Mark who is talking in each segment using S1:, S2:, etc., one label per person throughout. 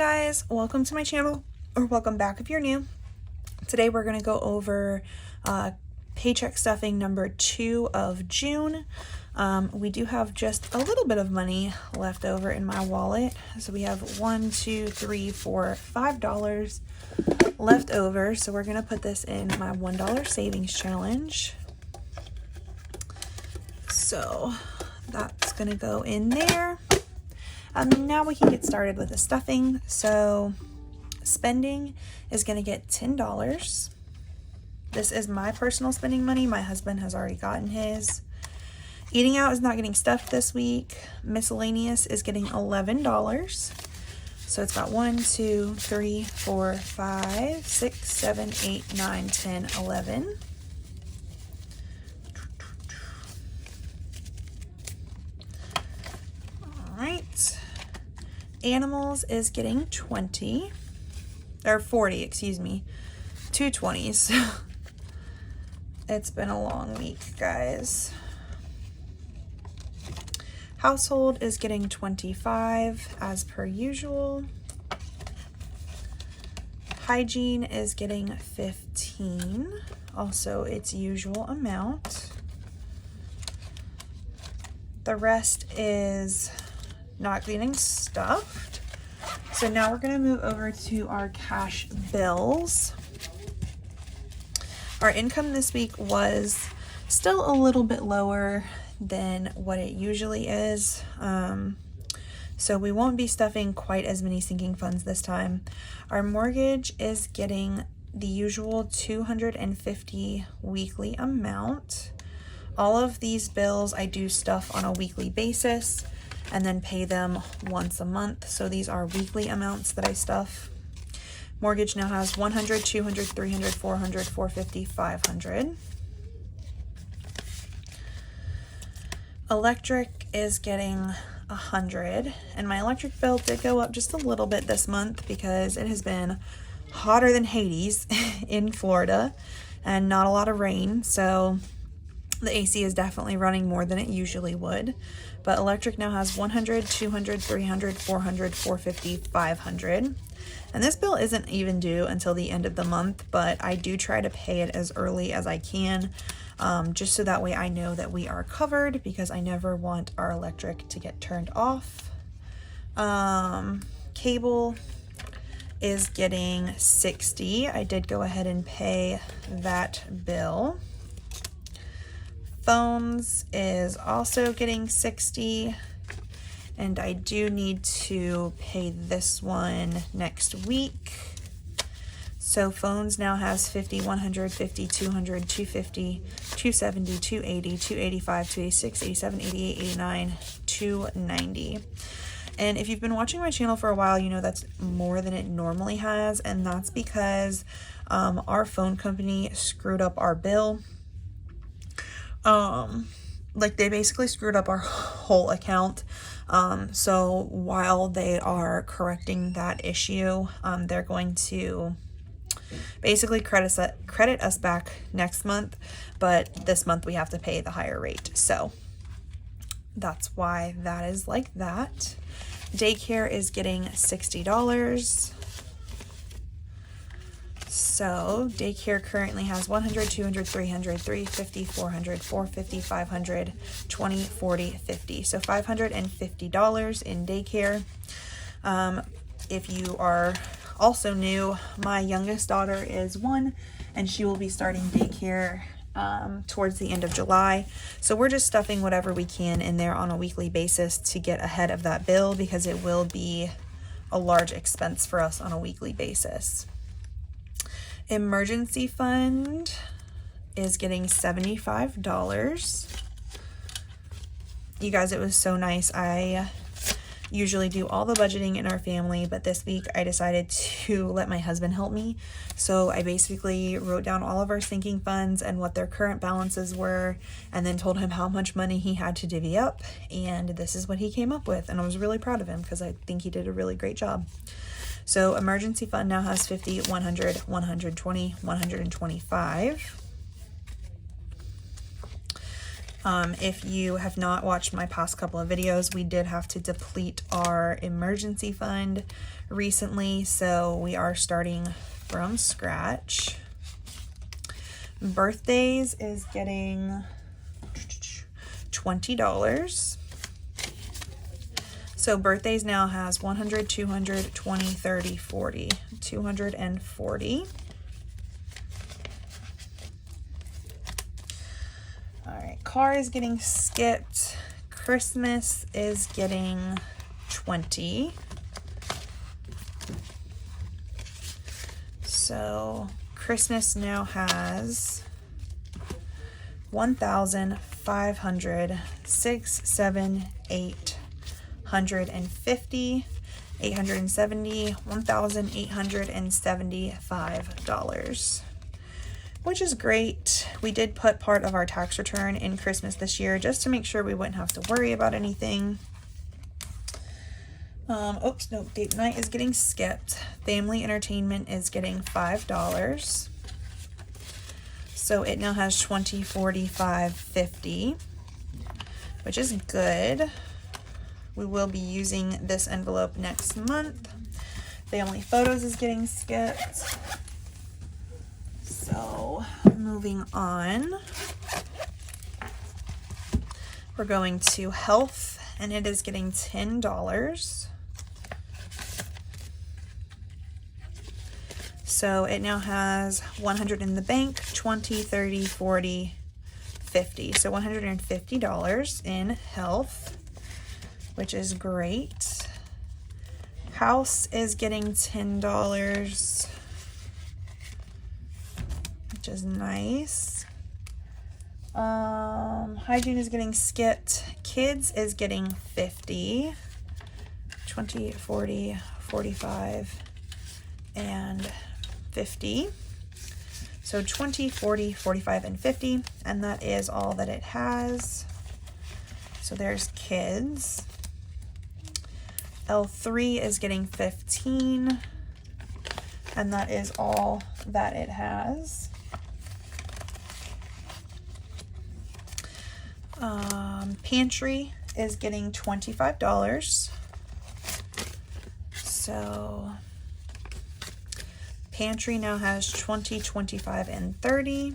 S1: guys, welcome to my channel, or welcome back if you're new. Today we're going to go over paycheck stuffing number 2 of June. We do have just a little bit of money left over in my wallet. So we have $5 left over. So we're going to put this in my $1 savings challenge. So that's going to go in there. Now we can get started with the stuffing. So spending is going to get $10. This is my personal spending money. My husband has already gotten his. Eating out is not getting stuffed this week. Miscellaneous is getting $11. So it's got 1, 2, 3, 4, 5, 6, 7, 8, 9, 10, 11. All right. Animals is getting 20, or 40, excuse me. 2 20s. It's been a long week, guys. Household is getting 25 as per usual. Hygiene is getting 15, also its usual amount. The rest is not getting stuffed. So now we're going to move over to our cash bills. Our income this week was still a little bit lower than what it usually is. So we won't be stuffing quite as many sinking funds this time. Our mortgage is getting the usual $250 weekly amount. All of these bills I do stuff on a weekly basis and then pay them once a month. So these are weekly amounts that I stuff. Mortgage now has 100, 200, 300, 400, 450, 500. Electric is getting 100, and my electric bill did go up just a little bit this month because it has been hotter than Hades in Florida and not a lot of rain. So the AC is definitely running more than it usually would. But electric now has 100, 200, 300, 400, 450, 500. And this bill isn't even due until the end of the month, but I do try to pay it as early as I can, just so that way I know that we are covered, because I never want our electric to get turned off. Cable is getting 60. I did go ahead and pay that bill. Phones is also getting 60, and I do need to pay this one next week. So phones now has 50, 100, 50, 200, 250, 270, 280, 285, 286, 87, 88, 89, 290. And if you've been watching my channel for a while, you know that's more than it normally has, and that's because our phone company screwed up our bill. Like they basically screwed up our whole account. So while they are correcting that issue, they're going to basically credit us back next month, but this month we have to pay the higher rate. So that's why that is like that. Daycare is getting $60. So daycare currently has 100, 200, 300, 350, 400, 450, 500, 20, 40, 50. So $550 in daycare. If you are also new, my youngest daughter is 1, and she will be starting daycare towards the end of July. So we're just stuffing whatever we can in there on a weekly basis to get ahead of that bill, because it will be a large expense for us on a weekly basis. Emergency fund is getting $75. You guys, it was so nice. I usually do all the budgeting in our family, but this week I decided to let my husband help me. So I basically wrote down all of our sinking funds and what their current balances were, and then told him how much money he had to divvy up. And this is what he came up with. And I was really proud of him because I think he did a really great job. So emergency fund now has 50, 100, 120, 125. If you have not watched my past couple of videos, we did have to deplete our emergency fund recently, so we are starting from scratch. Birthdays is getting $20. So birthdays now has 100, 200, 20, 30, 40, 240. All right, car is getting skipped. Christmas is getting 20. So Christmas now has 1,500, 6, 7, 8, 150, 870, $1,875, which is great. We did put part of our tax return in Christmas this year just to make sure we wouldn't have to worry about anything. Oops, no, date night is getting skipped. Family entertainment is getting $5. So it now has 20, 40, 5, 50, which is good. We will be using this envelope next month. Family photos is getting skipped. So moving on, we're going to health, and it is getting $10. So it now has 100 in the bank, 20, 30, 40, 50. So $150 in health, which is great. House is getting $10, which is nice. Hygiene is getting skipped. Kids is getting 50, 20, 40, 45, and 50. So 20, 40, 45, and 50, and that is all that it has. So there's kids. L3 is getting 15, and that is all that it has. Pantry is getting $25. So pantry now has 20, 25, and 30.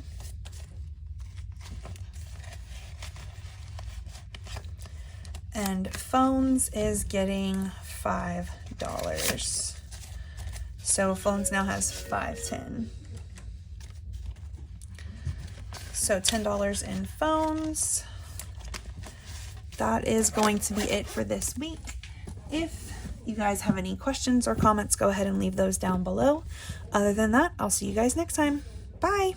S1: And phones is getting $5. So phones now has 510. So $10 in phones. That is going to be it for this week. If you guys have any questions or comments, go ahead and leave those down below. Other than that, I'll see you guys next time. Bye.